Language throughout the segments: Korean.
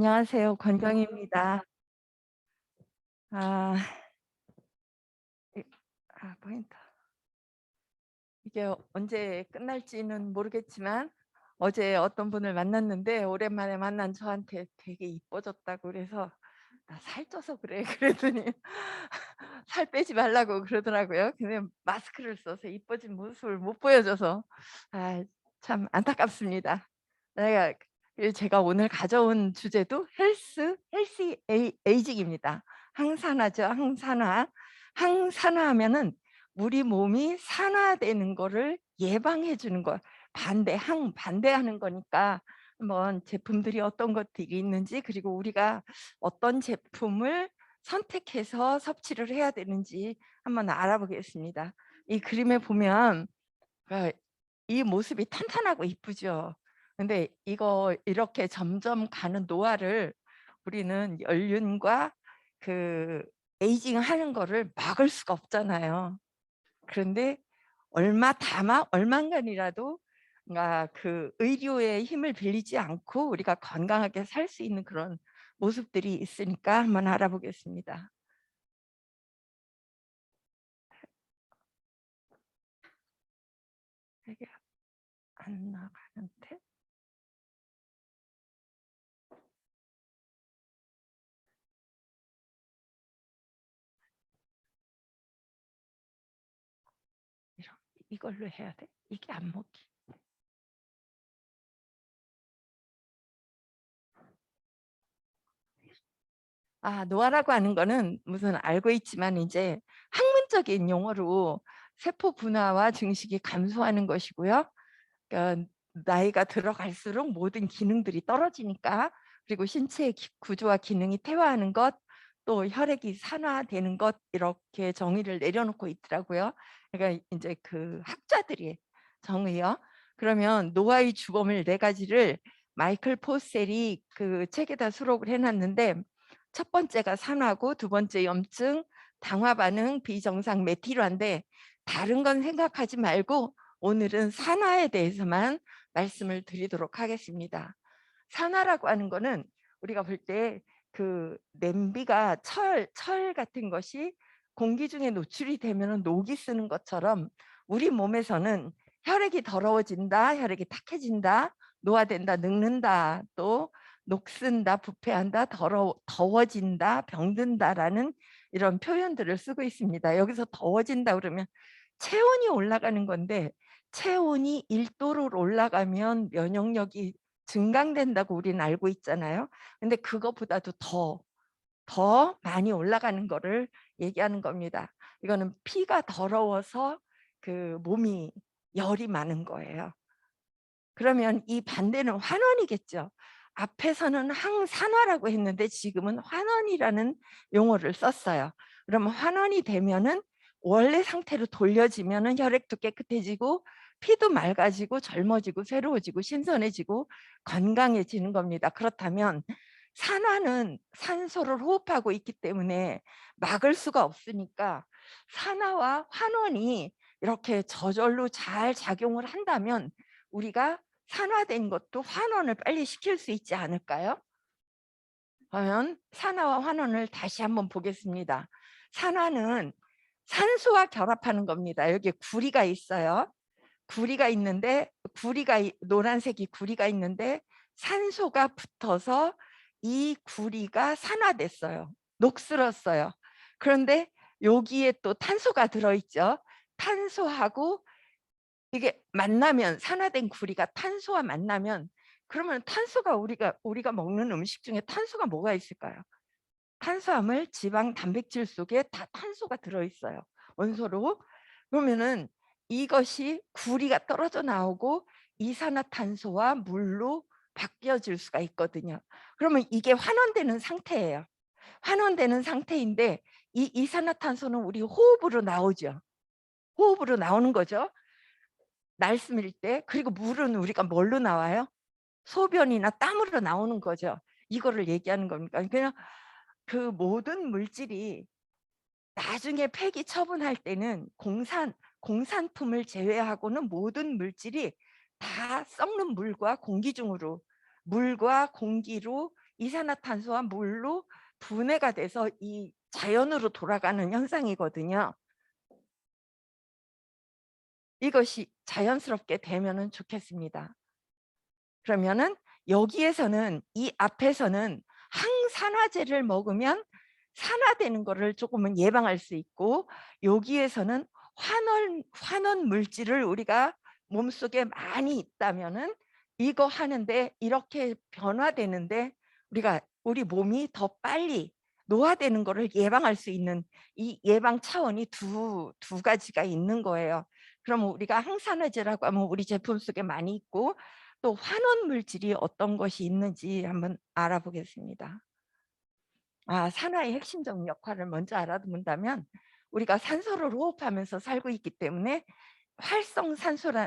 안녕하세요. 권경입니다. 아, 이 포인터. 이게 언제 끝날지는 모르겠지만 어제 어떤 분을 만났는데 오랜만에 만난 저한테 되게 이뻐졌다고 그래서 "나 살쪄서 그래." 그랬더니 살 빼지 말라고 그러더라고요. 근데 마스크를 써서 이뻐진 모습을 못 보여줘서 참 안타깝습니다. 내가 제가 오늘 가져온 주제도 헬시 에이징입니다. 항산화죠, 항산화. 항산화하면은 우리 몸이 산화되는 거를 예방해 주는 거, 반대하는 거니까 한번 제품들이 어떤 것들이 있는지, 그리고 우리가 어떤 제품을 선택해서 섭취를 해야 되는지 한번 알아보겠습니다. 이 그림에 보면 이 모습이 탄탄하고 이쁘죠. 근데 이거 이렇게 점점 가는 노화를 우리는 연륜과 그 에이징 하는 거를 막을 수가 없잖아요. 그런데 얼만간이라도 뭔가 그 의료의 힘을 빌리지 않고 우리가 건강하게 살 수 있는 그런 모습들이 있으니까 한번 알아보겠습니다. 이게 안 나가는데? 이걸로 해야 돼? 이게 안 먹히. 노화라고 하는 거는 무슨 알고 있지만 이제 학문적인 용어로 세포 분화와 증식이 감소하는 것이고요. 그러니까 나이가 들어갈수록 모든 기능들이 떨어지니까, 그리고 신체의 구조와 기능이 퇴화하는 것, 또 혈액이 산화되는 것, 이렇게 정의를 내려놓고 있더라고요. 그러니까 이제 그 학자들이 정의요. 그러면 노화의 주범을 네 가지를 마이클 포셀이 그 책에다 수록을 해놨는데, 첫 번째가 산화고, 두 번째 염증, 당화 반응, 비정상 메티로인데, 다른 건 생각하지 말고 오늘은 산화에 대해서만 말씀을 드리도록 하겠습니다. 산화라고 하는 거는 우리가 볼 때 그 냄비가 철 같은 것이 공기 중에 노출이 되면 녹이 쓰는 것처럼 우리 몸에서는 혈액이 더러워진다, 혈액이 탁해진다, 노화된다, 늙는다, 또 녹슨다, 부패한다, 더워진다, 병든다라는 이런 표현들을 쓰고 있습니다. 여기서 더워진다 그러면 체온이 올라가는 건데, 체온이 1도로 올라가면 면역력이 증강된다고 우리는 알고 있잖아요. 근데 그것보다도 더 많이 올라가는 거를 얘기하는 겁니다. 이거는 피가 더러워서 그 몸이 열이 많은 거예요. 그러면 이 반대는 환원이겠죠. 앞에서는 항산화라고 했는데 지금은 환원이라는 용어를 썼어요. 그러면 환원이 되면은 원래 상태로 돌려지면은 혈액도 깨끗해지고 피도 맑아지고 젊어지고 새로워지고 신선해지고 건강해지는 겁니다. 그렇다면 산화는 산소를 호흡하고 있기 때문에 막을 수가 없으니까, 산화와 환원이 이렇게 저절로 잘 작용을 한다면 우리가 산화된 것도 환원을 빨리 시킬 수 있지 않을까요? 그러면 산화와 환원을 다시 한번 보겠습니다. 산화는 산소와 결합하는 겁니다. 여기 구리가 있어요. 구리가 있는데, 노란색이 구리가 있는데 산소가 붙어서 이 구리가 산화됐어요. 녹슬었어요. 그런데 여기에 또 탄소가 들어있죠. 탄소하고 이게 만나면, 산화된 구리가 탄소와 만나면, 그러면 탄소가 우리가 먹는 음식 중에 탄소가 뭐가 있을까요? 탄수화물, 지방, 단백질 속에 다 탄소가 들어있어요. 원소로. 그러면은 이것이 구리가 떨어져 나오고 이산화탄소와 물로 바뀌어질 수가 있거든요. 그러면 이게 환원되는 상태예요. 환원되는 상태인데 이 이산화탄소는 우리 호흡으로 나오죠. 호흡으로 나오는 거죠. 날숨일 때. 그리고 물은 우리가 뭘로 나와요? 소변이나 땀으로 나오는 거죠. 이거를 얘기하는 겁니까? 그냥 그 모든 물질이 나중에 폐기 처분할 때는 공산품을 제외하고는 모든 물질이 다 썩는 물과 공기로 이산화탄소와 물로 분해가 돼서 이 자연으로 돌아가는 현상이거든요. 이것이 자연스럽게 되면은 좋겠습니다. 그러면은 여기에서는 이 앞에서는 항산화제를 먹으면 산화되는 거를 조금은 예방할 수 있고, 여기에서는 환원 물질을 우리가 몸속에 많이 있다면은 이거 하는데 이렇게 변화되는데 우리 몸이 더 빨리 노화되는 거를 예방할 수 있는 이 예방 차원이 두 가지가 있는 거예요. 그러면 우리가 항산화제라고 하면 우리 제품 속에 많이 있고, 또 환원 물질이 어떤 것이 있는지 한번 알아보겠습니다. 산화의 핵심적 역할을 먼저 알아둔다면, 우리가 산소를 호흡하면서 살고 있기 때문에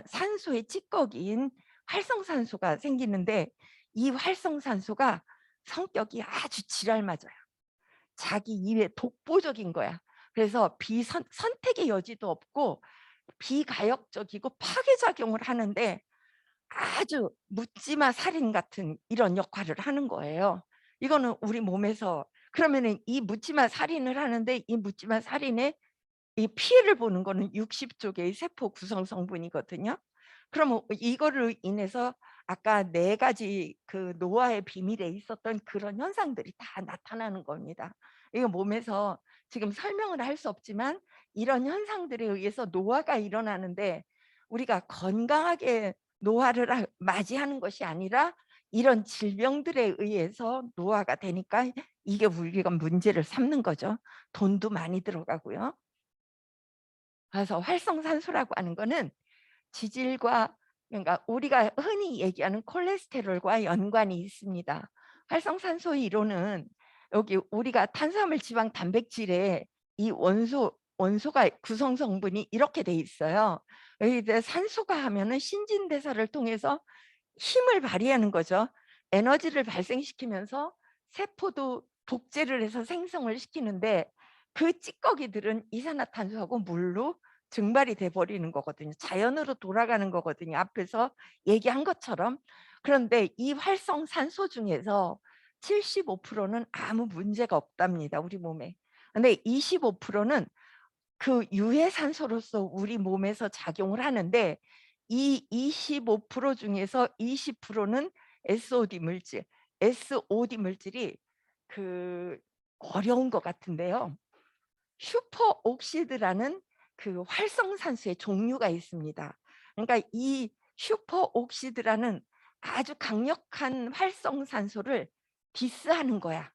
산소의 찌꺼기인 활성산소가 생기는데, 이 활성산소가 성격이 아주 지랄맞아요. 자기 입에 독보적인 거야. 그래서 선택의 여지도 없고 비가역적이고 파괴작용을 하는데, 아주 묻지마 살인 같은 이런 역할을 하는 거예요. 이거는 우리 몸에서, 그러면은 이 묻지마 살인을 하는데, 이 묻지마 살인의 이 피해를 보는 거는 60조 개의 세포 구성 성분이거든요. 그러면 이거를 인해서 아까 4가지 그 노화의 비밀에 있었던 그런 현상들이 다 나타나는 겁니다. 이거 몸에서 지금 설명을 할 수 없지만, 이런 현상들에 의해서 노화가 일어나는데, 우리가 건강하게 노화를 맞이하는 것이 아니라 이런 질병들에 의해서 노화가 되니까 이게 우리가 문제를 삼는 거죠. 돈도 많이 들어가고요. 그래서 활성산소라고 하는 거는 지질과, 그러니까 우리가 흔히 얘기하는 콜레스테롤과 연관이 있습니다. 활성산소의 이론은 여기 우리가 탄수화물, 지방, 단백질의 이 원소가 구성 성분이 이렇게 돼 있어요. 여기 산소가 하면은 신진대사를 통해서 힘을 발휘하는 거죠. 에너지를 발생시키면서 세포도 독재를 해서 생성을 시키는데, 그 찌꺼기들은 이산화탄소하고 물로 증발이 돼 버리는 거거든요. 자연으로 돌아가는 거거든요, 앞에서 얘기한 것처럼. 그런데 이 활성산소 중에서 75%는 아무 문제가 없답니다, 우리 몸에. 근데 25%는 그 유해산소로서 우리 몸에서 작용을 하는데, 이 25% 중에서 20%는 SOD 물질이 그 어려운 것 같은데요. 슈퍼옥시드라는 그 활성산소의 종류가 있습니다. 그러니까 이 슈퍼옥시드라는 아주 강력한 활성산소를 디스하는 거야.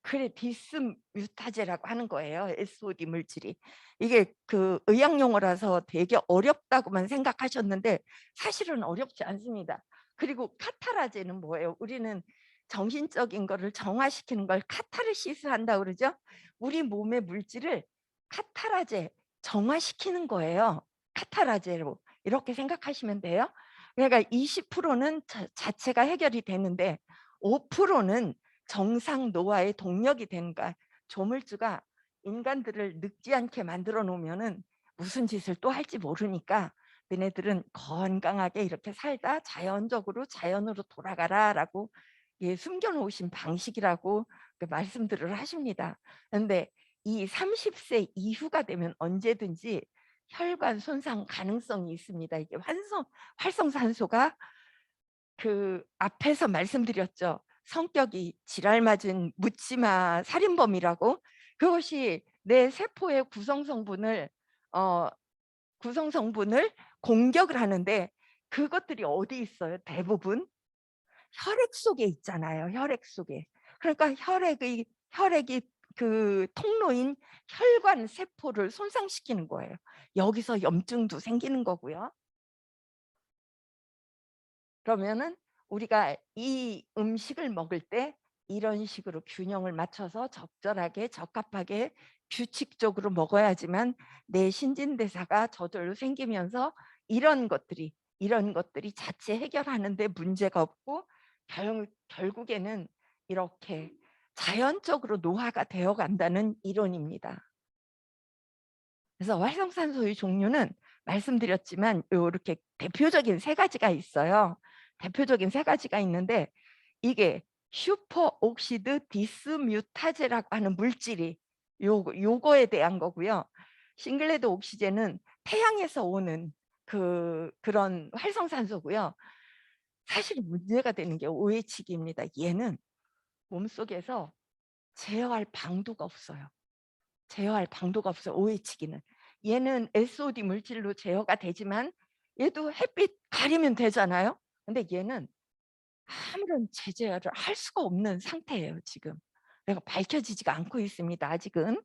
그래, 디스뮤타제라고 하는 거예요. SOD 물질이. 이게 그 의학 용어라서 되게 어렵다고만 생각하셨는데 사실은 어렵지 않습니다. 그리고 카타라제는 뭐예요? 우리는 정신적인 거를 정화시키는 걸 카타르시스 한다 그러죠? 우리 몸의 물질을 카타라제, 정화시키는 거예요. 카타라제로 이렇게 생각하시면 돼요. 그러니까 20%는 자체가 해결이 되는데, 5%는 정상 노화의 동력이 되는가. 조물주가 인간들을 늙지 않게 만들어 놓으면은 무슨 짓을 또 할지 모르니까, 너네들은 건강하게 이렇게 살다 자연적으로 자연으로 돌아가라라고 숨겨놓으신 방식이라고 말씀들을 하십니다. 그런데 이 30세 이후가 되면 언제든지 혈관 손상 가능성이 있습니다. 이게 활성산소가 그 앞에서 말씀드렸죠. 성격이 지랄맞은 묻지마 살인범이라고. 그것이 내 세포의 구성 성분을 공격을 하는데, 그것들이 어디 있어요? 대부분 혈액 속에 있잖아요. 혈액 속에. 그러니까 혈액이 그 통로인 혈관 세포를 손상시키는 거예요. 여기서 염증도 생기는 거고요. 그러면은 우리가 이 음식을 먹을 때 이런 식으로 균형을 맞춰서 적절하게 적합하게 규칙적으로 먹어야지만 내 신진대사가 저절로 생기면서 이런 것들이 자체 해결하는 데 문제가 없고, 결국에는 이렇게 자연적으로 노화가 되어 간다는 이론입니다. 그래서 활성산소의 종류는 말씀드렸지만 이렇게 대표적인 3가지가 있어요. 대표적인 3가지가 있는데, 이게 슈퍼 옥시드 디스뮤타제라고 하는 물질이 요거에 대한 거고요. 싱글레드 옥시젠은 태양에서 오는 그런 활성산소고요. 사실 문제가 되는 게 OH기입니다. 얘는 몸속에서 제어할 방도가 없어요. 제어할 방도가 없어요. OH기는. 얘는 SOD 물질로 제어가 되지만 얘도 햇빛 가리면 되잖아요. 근데 얘는 아무런 제재를 할 수가 없는 상태예요. 지금. 그래서 밝혀지지가 않고 있습니다. 아직은.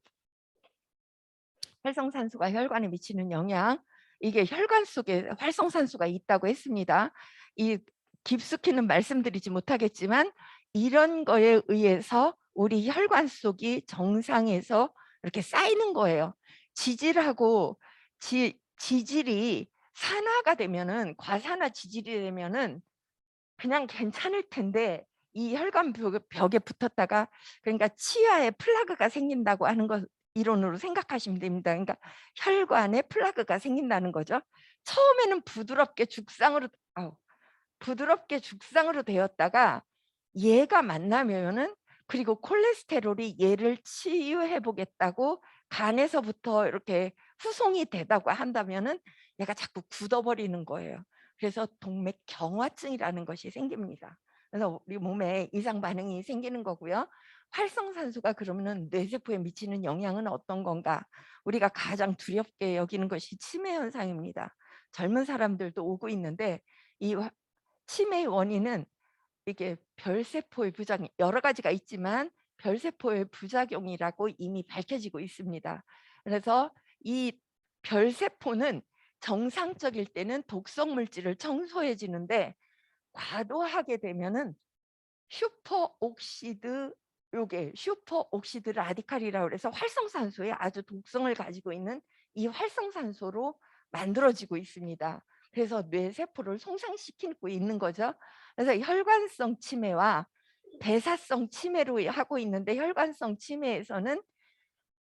활성산소가 혈관에 미치는 영향, 이게 혈관 속에 활성산소가 있다고 했습니다. 이 깊숙이는 말씀드리지 못하겠지만 이런 거에 의해서 우리 혈관 속이 정상에서 이렇게 쌓이는 거예요. 지질하고 지질이 산화가 되면은, 과산화 지질이 되면은 그냥 괜찮을 텐데 이 혈관 벽에 붙었다가, 그러니까 치아에 플라그가 생긴다고 하는 것 이론으로 생각하시면 됩니다. 그러니까 혈관에 플라그가 생긴다는 거죠. 처음에는 부드럽게 죽상으로 되었다가 얘가 만나면은, 그리고 콜레스테롤이 얘를 치유해 보겠다고 간에서부터 이렇게 후송이 되다고 한다면은 얘가 자꾸 굳어버리는 거예요. 그래서 동맥경화증이라는 것이 생깁니다. 그래서 우리 몸에 이상 반응이 생기는 거고요. 활성산소가 그러면은 뇌세포에 미치는 영향은 어떤 건가? 우리가 가장 두렵게 여기는 것이 치매 현상입니다. 젊은 사람들도 오고 있는데 이 치매의 원인은 이게 별세포의 부작용, 여러 가지가 있지만 별세포의 부작용이라고 이미 밝혀지고 있습니다. 그래서 이 별세포는 정상적일 때는 독성 물질을 청소해 주는데 과도하게 되면은 슈퍼옥시드, 요게 슈퍼옥시드 라디칼이라고 해서 활성산소에 아주 독성을 가지고 있는 이 활성산소로 만들어지고 있습니다. 그래서 뇌세포를 손상시키고 있는 거죠. 그래서 혈관성 치매와 대사성 치매로 하고 있는데, 혈관성 치매에서는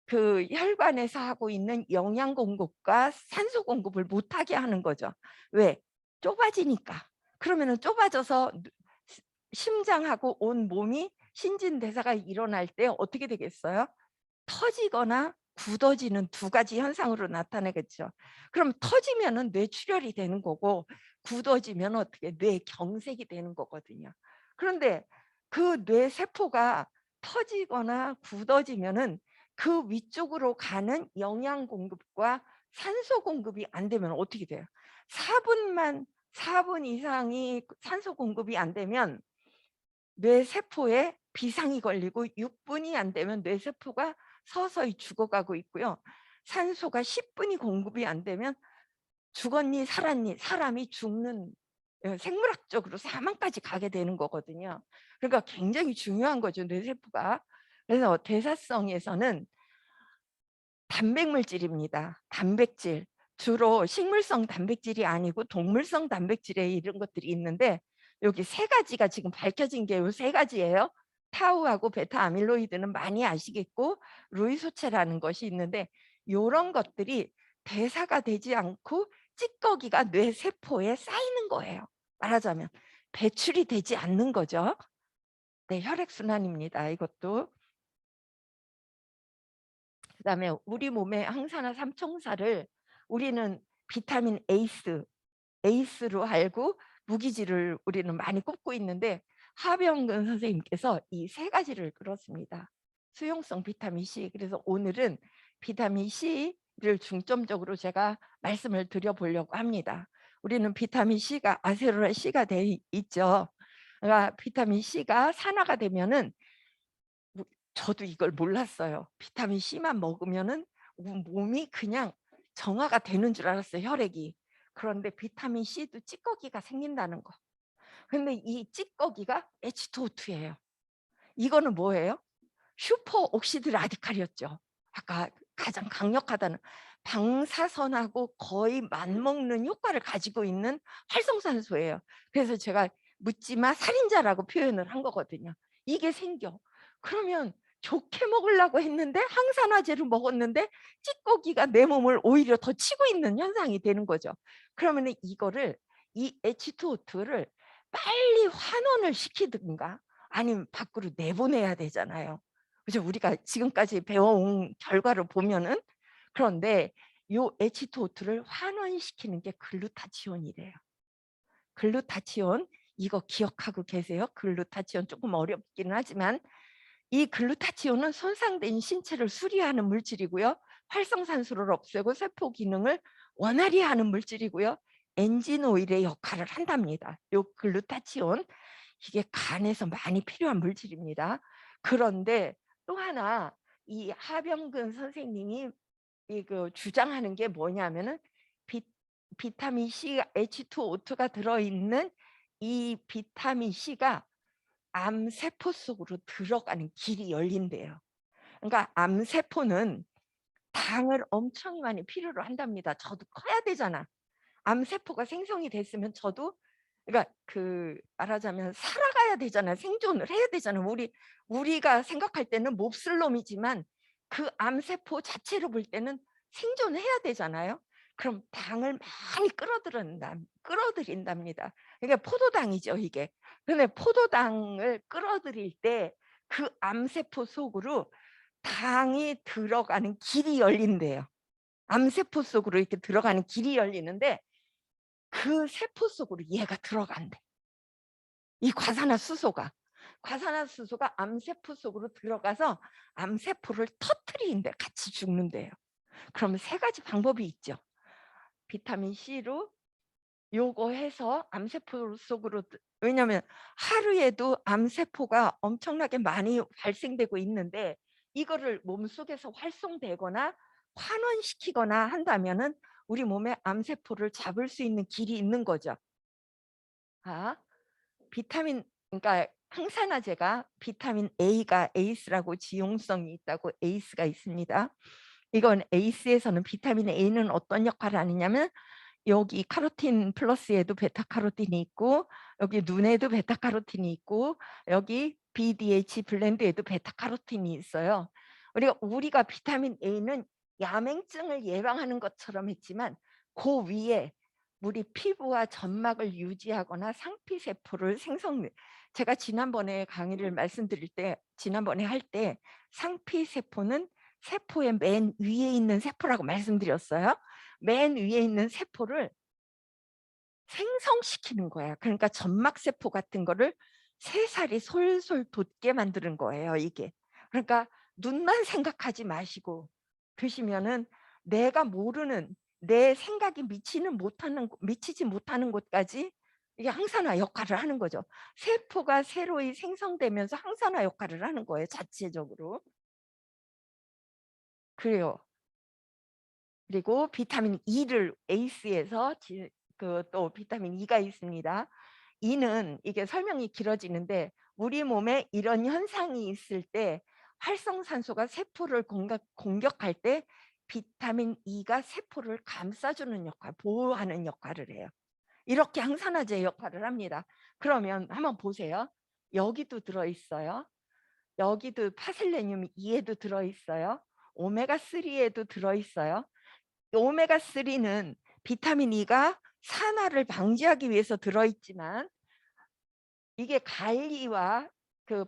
그 혈관에서 하고 있는 영양 공급과 산소 공급을 못하게 하는 거죠. 왜? 좁아지니까. 그러면은 좁아져서 심장하고 온 몸이 신진대사가 일어날 때 어떻게 되겠어요? 터지거나 굳어지는 두 가지 현상으로 나타나겠죠. 그럼 터지면은 뇌출혈이 되는 거고, 굳어지면 어떻게 뇌경색이 되는 거거든요. 그런데 그 뇌세포가 터지거나 굳어지면은 그 위쪽으로 가는 영양 공급과 산소 공급이 안 되면 어떻게 돼요? 4분 이상이 산소 공급이 안 되면 뇌세포에 비상이 걸리고, 6분이 안 되면 뇌세포가 서서히 죽어가고 있고요. 산소가 10분이 공급이 안 되면 죽었니 살았니, 사람이 죽는, 생물학적으로 사망까지 가게 되는 거거든요. 그러니까 굉장히 중요한 거죠, 뇌세포가. 그래서 대사성에서는 단백물질입니다. 단백질. 주로 식물성 단백질이 아니고 동물성 단백질에 이런 것들이 있는데, 여기 세 가지가 지금 밝혀진 게 요 세 가지예요. 타우하고 베타 아밀로이드는 많이 아시겠고, 루이소체라는 것이 있는데, 이런 것들이 대사가 되지 않고 찌꺼기가 뇌세포에 쌓이는 거예요. 말하자면 배출이 되지 않는 거죠. 네, 혈액순환입니다. 이것도. 그다음에 우리 몸의 항산화 삼총사를 우리는 비타민 에이스로 알고 무기질을 우리는 많이 꼽고 있는데, 하병근 선생님께서 이 세 가지를 끌었습니다. 수용성 비타민 C. 그래서 오늘은 비타민 C를 중점적으로 제가 말씀을 드려보려고 합니다. 우리는 비타민 C가 아세로라 C가 돼 있죠. 그러니까 비타민 C가 산화가 되면은, 저도 이걸 몰랐어요. 비타민 C만 먹으면은 몸이 그냥 정화가 되는 줄 알았어요, 혈액이. 그런데 비타민 C도 찌꺼기가 생긴다는 거. 근데 이 찌꺼기가 H2O2예요. 이거는 뭐예요? 슈퍼 옥시드 라디칼이었죠. 아까 가장 강력하다는, 방사선하고 거의 맞먹는 효과를 가지고 있는 활성산소예요. 그래서 제가 묻지마 살인자라고 표현을 한 거거든요. 이게 생겨. 그러면 좋게 먹으려고 했는데, 항산화제를 먹었는데 찌꺼기가 내 몸을 오히려 더 치고 있는 현상이 되는 거죠. 그러면 이 H2O2를 빨리 환원을 시키든가, 아니면 밖으로 내보내야 되잖아요. 그죠? 우리가 지금까지 배워온 결과를 보면은. 그런데 요 H2O2를 환원시키는 게 글루타치온이래요. 글루타치온, 이거 기억하고 계세요? 글루타치온 조금 어렵기는 하지만 이 글루타치온은 손상된 신체를 수리하는 물질이고요. 활성산소를 없애고 세포 기능을 원활히 하는 물질이고요. 엔진 오일의 역할을 한답니다. 요 글루타치온, 이게 간에서 많이 필요한 물질입니다. 그런데 또 하나 이 하병근 선생님이 주장하는 게 뭐냐면은 비타민 C, H2O2가 들어있는 이 비타민 C가 암세포 속으로 들어가는 길이 열린대요. 그러니까 암세포는 당을 엄청 많이 필요로 한답니다. 저도 커야 되잖아. 암세포가 생성이 됐으면 저도, 그러니까 말하자면 살아가야 되잖아요. 생존을 해야 되잖아요. 우리가 생각할 때는 몹쓸 놈이지만 그 암세포 자체로 볼 때는 생존해야 되잖아요. 그럼 당을 많이 끌어들인답니다. 이게 포도당이죠, 이게. 근데 포도당을 끌어들일 때 그 암세포 속으로 당이 들어가는 길이 열린대요. 암세포 속으로 이렇게 들어가는 길이 열리는데 그 세포 속으로 얘가 들어간대. 이 과산화수소가 암세포 속으로 들어가서 암세포를 터트리는데 같이 죽는데요. 그러면 세 가지 방법이 있죠. 비타민 C로 요거 해서 암세포 속으로, 왜냐하면 하루에도 암세포가 엄청나게 많이 발생되고 있는데 이거를 몸속에서 활성되거나 환원시키거나 한다면은 우리 몸에 암세포를 잡을 수 있는 길이 있는 거죠. 비타민, 그러니까 항산화제가 비타민 A가 에이스라고 지용성이 있다고 에이스가 있습니다. 이건 에이스에서는 비타민 A는 어떤 역할을 하느냐면 여기 카로틴 플러스에도 베타카로틴이 있고 여기 눈에도 베타카로틴이 있고 여기 BDH 블렌드에도 베타카로틴이 있어요. 우리가 비타민 A는 야맹증을 예방하는 것처럼 했지만 그 위에 우리 피부와 점막을 유지하거나 상피세포를 제가 지난번에 강의를 말씀드릴 때 지난번에 할 때 상피세포는 세포의 맨 위에 있는 세포라고 말씀드렸어요. 맨 위에 있는 세포를 생성시키는 거야. 그러니까 점막세포 같은 거를 새살이 솔솔 돋게 만드는 거예요, 이게. 그러니까 눈만 생각하지 마시고 드시면은 내가 모르는 내 생각이 미치지 못하는 곳까지 이게 항산화 역할을 하는 거죠. 세포가 새로이 생성되면서 항산화 역할을 하는 거예요, 자체적으로. 그래요. 그리고 비타민 E를 에이스에서 또 비타민 E가 있습니다. E는 이게 설명이 길어지는데 우리 몸에 이런 현상이 있을 때 활성산소가 세포를 공격할 때 비타민 E가 세포를 감싸주는 역할, 보호하는 역할을 해요. 이렇게 항산화제 역할을 합니다. 그러면 한번 보세요. 여기도 들어있어요. 여기도 파셀레늄 E에도 들어있어요. 오메가3에도 들어있어요. 오메가3는 비타민 E가 산화를 방지하기 위해서 들어있지만 이게 갈리와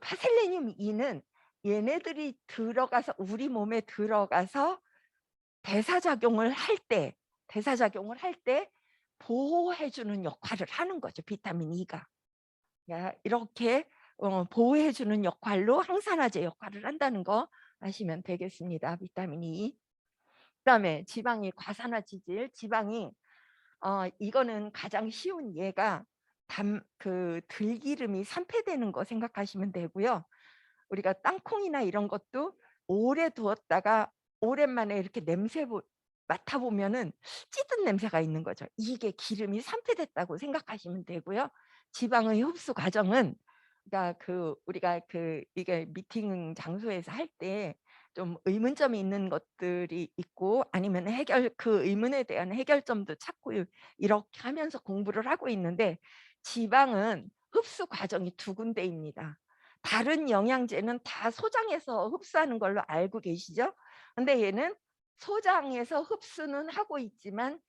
파셀레늄 E는 얘네들이 들어가서 우리 몸에 들어가서 대사작용을 할 때 보호해주는 역할을 하는 거죠. 비타민 E가. 이렇게 보호해주는 역할로 항산화제 역할을 한다는 거 아시면 되겠습니다. 비타민 E. 그다음에 지방이 과산화지질, 지방이 이거는 가장 쉬운 예가 들기름이 산패되는 거 생각하시면 되고요. 우리가 땅콩이나 이런 것도 오래 두었다가 오랜만에 이렇게 맡아보면은 찌든 냄새가 있는 거죠. 이게 기름이 산패됐다고 생각하시면 되고요. 지방의 흡수 과정은 그러니까 우리가 이게 미팅 장소에서 할 때 좀 의문점이 있는 것들이 있고 아니면 그 의문에 대한 해결점도 찾고 이렇게 하면서 공부를 하고 있는데 지방은 흡수 과정이 두 군데입니다. 다른 영양제는 다 소장에서 흡수하는 걸로 알고 계시죠? 근데 얘는 소장에서 흡수는 하고 있지만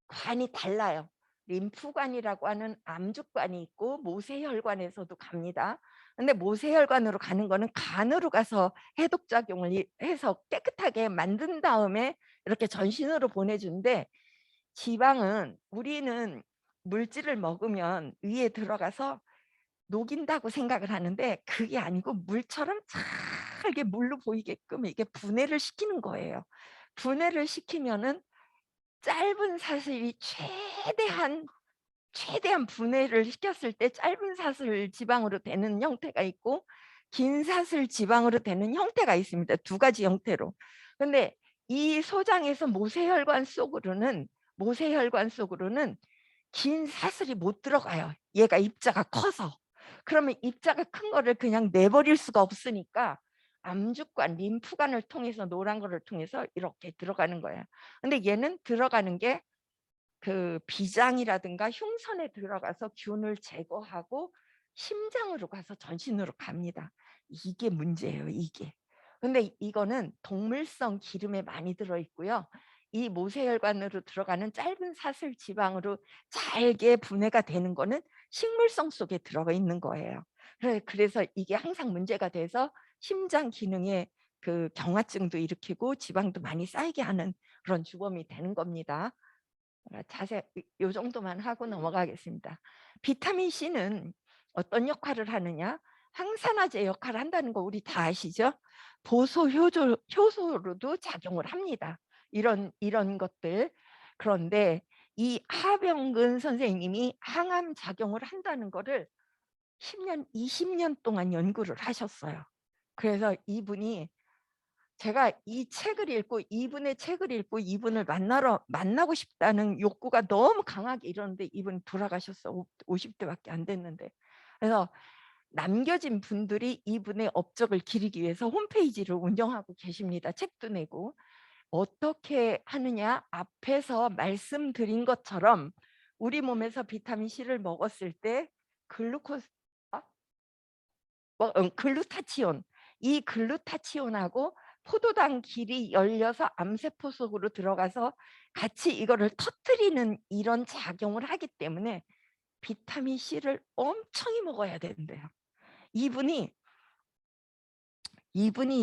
관이 달라요. 림프관이라고 하는 암죽관이 있고 모세혈관에서도 갑니다. 근데 모세혈관으로 가는 거는 간으로 가서 해독 작용을 해서 깨끗하게 만든 다음에 이렇게 전신으로 보내주는데, 지방은 우리는 물질을 먹으면 위에 들어가서 녹인다고 생각을 하는데, 그게 아니고 물처럼 잘게 물로 보이게끔 이게 분해를 시키는 거예요. 분해를 시키면은 짧은 사슬이 최대한 분해를 시켰을 때 짧은 사슬 지방으로 되는 형태가 있고 긴 사슬 지방으로 되는 형태가 있습니다. 두 가지 형태로. 근데 이 소장에서 모세혈관 속으로는 긴 사슬이 못 들어가요. 얘가 입자가 커서. 그러면 입자가 큰 거를 그냥 내버릴 수가 없으니까 암죽관, 림프관을 통해서 노란 거를 통해서 이렇게 들어가는 거예요. 근데 얘는 들어가는 게 그 비장이라든가 흉선에 들어가서 균을 제거하고 심장으로 가서 전신으로 갑니다. 이게 문제예요, 이게. 근데 이거는 동물성 기름에 많이 들어 있고요. 이 모세혈관으로 들어가는 짧은 사슬 지방으로 잘게 분해가 되는 거는 식물성 속에 들어가 있는 거예요. 그래서 이게 항상 문제가 돼서 심장 기능에 그 경화증도 일으키고 지방도 많이 쌓이게 하는 그런 주범이 되는 겁니다. 자세 요 정도만 하고 넘어가겠습니다. 비타민 C는 어떤 역할을 하느냐? 항산화제 역할을 한다는 거 우리 다 아시죠? 보소 효소로도 작용을 합니다. 이런 것들. 그런데 이 하병근 선생님이 항암 작용을 한다는 거를 10년, 20년 동안 연구를 하셨어요. 그래서 이분이, 제가 이 책을 읽고 이분의 책을 읽고 이분을 만나고 싶다는 욕구가 너무 강하게 일었는데, 이분 돌아가셨어. 50대밖에 안 됐는데. 그래서 남겨진 분들이 이분의 업적을 기리기 위해서 홈페이지를 운영하고 계십니다. 책도 내고. 어떻게 하느냐, 앞에서 말씀드린 것처럼 우리 몸에서 비타민 C를 먹었을 때 글루코스 글루타치온, 이 글루타치온하고 포도당 길이 열려서 암세포 속으로 들어가서 같이 이거를 터뜨리는 이런 작용을 하기 때문에 비타민 C를 엄청히 먹어야 된대요. 이분이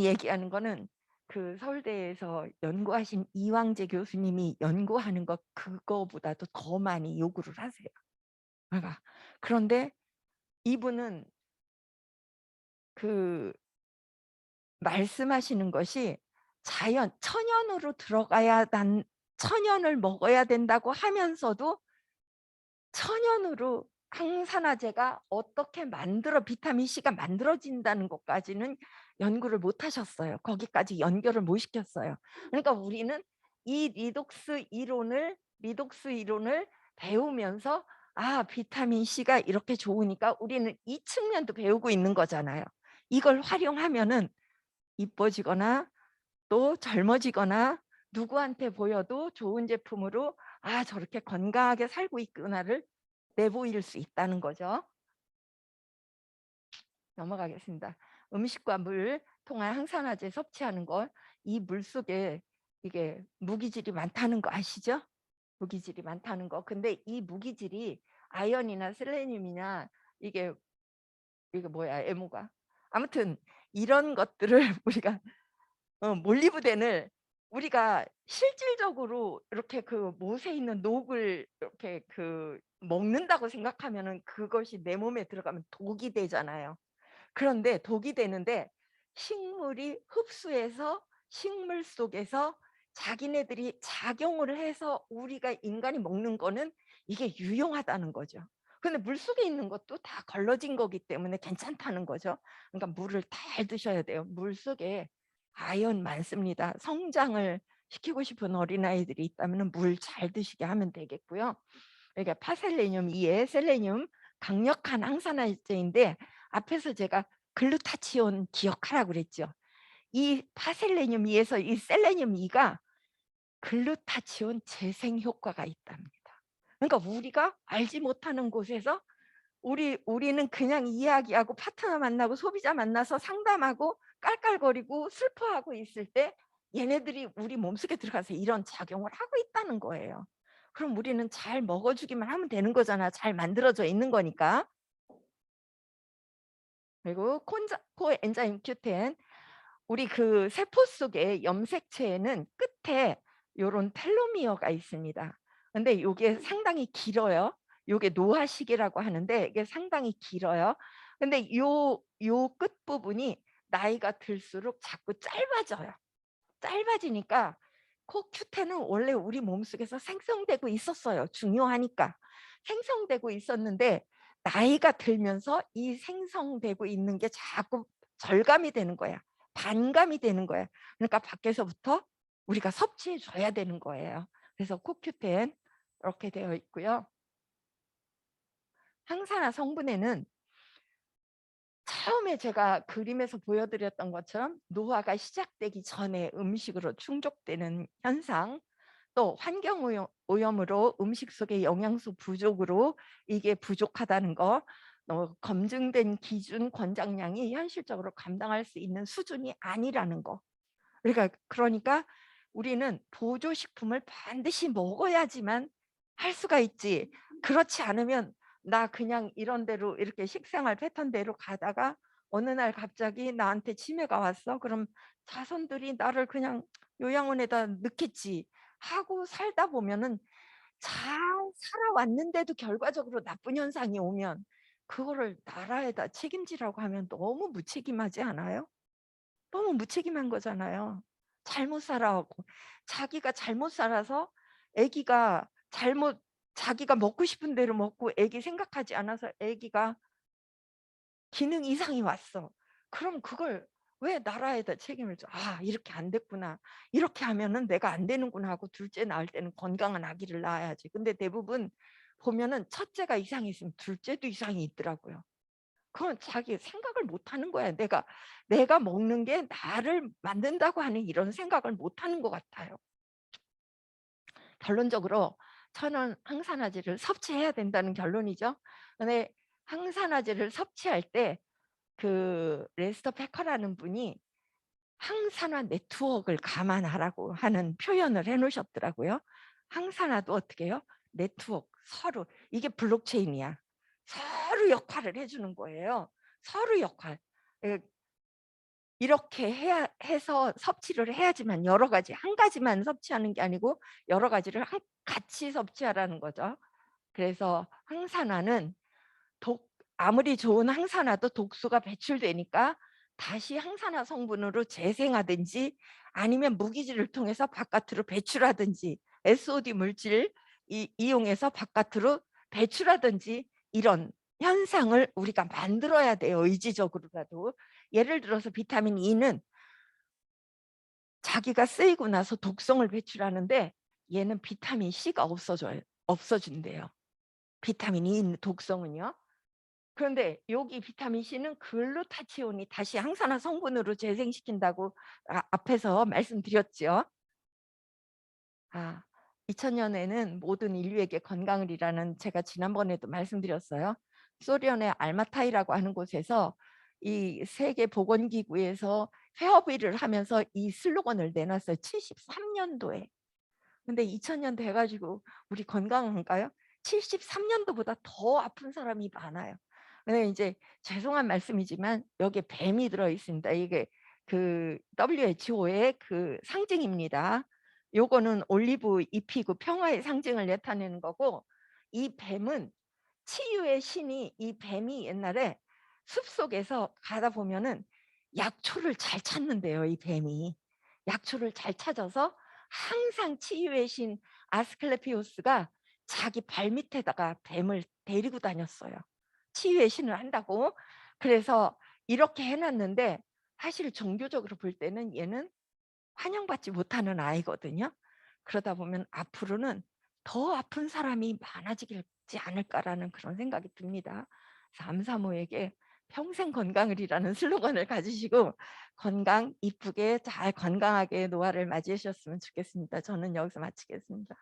얘기하는 거는 그 서울대에서 연구하신 이왕재 교수님이 연구하는 것 그거보다도 더 많이 요구를 하세요. 그런데 이분은 그 말씀하시는 것이 천연을 먹어야 된다고 하면서도 천연으로 항산화제가 어떻게 비타민 C가 만들어진다는 것까지는 연구를 못 하셨어요. 거기까지 연결을 못 시켰어요. 그러니까 우리는 이 리독스 이론을 배우면서 비타민 C가 이렇게 좋으니까 우리는 이 측면도 배우고 있는 거잖아요. 이걸 활용하면은 이뻐지거나 또 젊어지거나 누구한테 보여도 좋은 제품으로 저렇게 건강하게 살고 있구나를 내보일 수 있다는 거죠. 넘어가겠습니다. 음식과 물 통한 항산화제 섭취하는 것, 이 물 속에 이게 무기질이 많다는 거 아시죠? 무기질이 많다는 거. 근데 이 무기질이 아연이나 셀레늄이나 이게 뭐야, 에모가. 아무튼 이런 것들을 우리가 몰리브덴을 우리가 실질적으로 이렇게 그 못에 있는 녹을 이렇게 먹는다고 생각하면은 그것이 내 몸에 들어가면 독이 되잖아요. 그런데 독이 되는데 식물이 흡수해서 식물 속에서 자기네들이 작용을 해서 우리가 인간이 먹는 거는 이게 유용하다는 거죠. 근데 물속에 있는 것도 다 걸러진 거기 때문에 괜찮다는 거죠. 그러니까 물을 잘 드셔야 돼요. 물속에 아연 많습니다. 성장을 시키고 싶은 어린아이들이 있다면 물 잘 드시게 하면 되겠고요. 그러니까 파셀레늄 2에 셀레늄, 강력한 항산화제인데 앞에서 제가 글루타치온 기억하라고 그랬죠. 이 파셀레늄 2에서 이 셀레늄 2가 글루타치온 재생 효과가 있답니다. 그러니까 우리가 알지 못하는 곳에서 우리는 그냥 이야기하고 파트너 만나고 소비자 만나서 상담하고 깔깔거리고 슬퍼하고 있을 때 얘네들이 우리 몸속에 들어가서 이런 작용을 하고 있다는 거예요. 그럼 우리는 잘 먹어주기만 하면 되는 거잖아. 잘 만들어져 있는 거니까. 그리고 코엔자임 Q10, 우리 그 세포 속의 염색체에는 끝에 요런 텔로미어가 있습니다. 근데 요게 상당히 길어요. 요게 노화시계라고 하는데 이게 상당히 길어요. 근데 요 끝부분이 나이가 들수록 자꾸 짧아져요. 짧아지니까 CoQ10은 원래 우리 몸속에서 생성되고 있었어요. 중요하니까. 생성되고 있었는데 나이가 들면서 이 생성되고 있는 게 자꾸 절감이 되는 거야. 반감이 되는 거야. 그러니까 밖에서부터 우리가 섭취해 줘야 되는 거예요. 그래서 CoQ10 이렇게 되어 있고요. 항산화 성분에는 처음에 제가 그림에서 보여드렸던 것처럼 노화가 시작되기 전에 음식으로 충족되는 현상, 또 환경 오염으로 음식 속의 영양소 부족으로 이게 부족하다는 거, 검증된 기준 권장량이 현실적으로 감당할 수 있는 수준이 아니라는 거. 그러니까 우리는 보조식품을 반드시 먹어야지만 할 수가 있지. 그렇지 않으면 나 그냥 이런 대로 이렇게 식생활 패턴대로 가다가 어느 날 갑자기 나한테 치매가 왔어. 그럼 자손들이 나를 그냥 요양원에다 넣겠지 하고 살다 보면은, 잘 살아왔는데도 결과적으로 나쁜 현상이 오면 그거를 나라에다 책임지라고 하면 너무 무책임하지 않아요? 너무 무책임한 거잖아요. 잘못 살아왔고, 자기가 잘못 살아서 아기가 자기가 먹고 싶은 대로 먹고 아기 생각하지 않아서 아기가 기능 이상이 왔어. 그럼 그걸 왜 나라에다 책임을 져? 아, 이렇게 안 됐구나. 이렇게 하면은 내가 안 되는구나 하고 둘째 낳을 때는 건강한 아기를 낳아야지. 근데 대부분 보면은 첫째가 이상이 있으면 둘째도 이상이 있더라고요. 그건 자기 생각을 못 하는 거야. 내가 먹는 게 나를 만든다고 하는 이런 생각을 못 하는 것 같아요. 결론적으로 저는 항산화제를 섭취해야 된다는 결론이죠. 근데 항산화제를 섭취할 때 그 레스터 페커라는 분이 항산화 네트워크를 감안하라고 하는 표현을 해 놓으셨더라고요. 항산화도 어떻게 해요? 네트워크, 서로. 이게 블록체인이야. 서로 역할을 해주는 거예요. 서로 역할. 이렇게 해서 섭취를 해야지만, 여러 가지, 한 가지만 섭취하는 게 아니고 여러 가지를 같이 섭취하라는 거죠. 그래서 항산화는 아무리 좋은 항산화도 독소가 배출되니까 다시 항산화 성분으로 재생하든지 아니면 무기질을 통해서 바깥으로 배출하든지 SOD 물질 이용해서 바깥으로 배출하든지 이런 현상을 우리가 만들어야 돼요. 의지적으로라도. 예를 들어서 비타민 E는 자기가 쓰이고 나서 독성을 배출하는데 얘는 비타민 C가 없어진대요. 비타민 E 독성은요. 그런데 여기 비타민 C는 글루타치온이 다시 항산화 성분으로 재생시킨다고 앞에서 말씀드렸죠. 2000년에는 모든 인류에게 건강을이라는, 제가 지난번에도 말씀드렸어요. 소련의 알마타이라고 하는 곳에서 이 세계보건기구에서 회업일을 하면서 이 슬로건을 내놨어요. 73년도에. 근데 2000년 돼가지고 우리 건강한가요? 73년도보다 더 아픈 사람이 많아요. 근데 이제 죄송한 말씀이지만 여기에 뱀이 들어 있습니다. 이게 그 WHO의 그 상징입니다. 요거는 올리브 잎이고 평화의 상징을 나타내는 거고, 이 뱀은 치유의 신이, 이 뱀이 옛날에 숲속에서 가다 보면은 약초를 잘 찾는데요. 이 뱀이 약초를 잘 찾아서 항상 치유의 신 아스클레피오스가 자기 발밑에다가 뱀을 데리고 다녔어요. 치유의 신을 한다고. 그래서 이렇게 해놨는데 사실 종교적으로 볼 때는 얘는 환영받지 못하는 아이거든요. 그러다 보면 앞으로는 더 아픈 사람이 많아지지 않을까라는 그런 생각이 듭니다. 그래서 암사모에게 평생 건강을이라는 슬로건을 가지시고 건강 이쁘게 잘 건강하게 노화를 맞이하셨으면 좋겠습니다. 저는 여기서 마치겠습니다.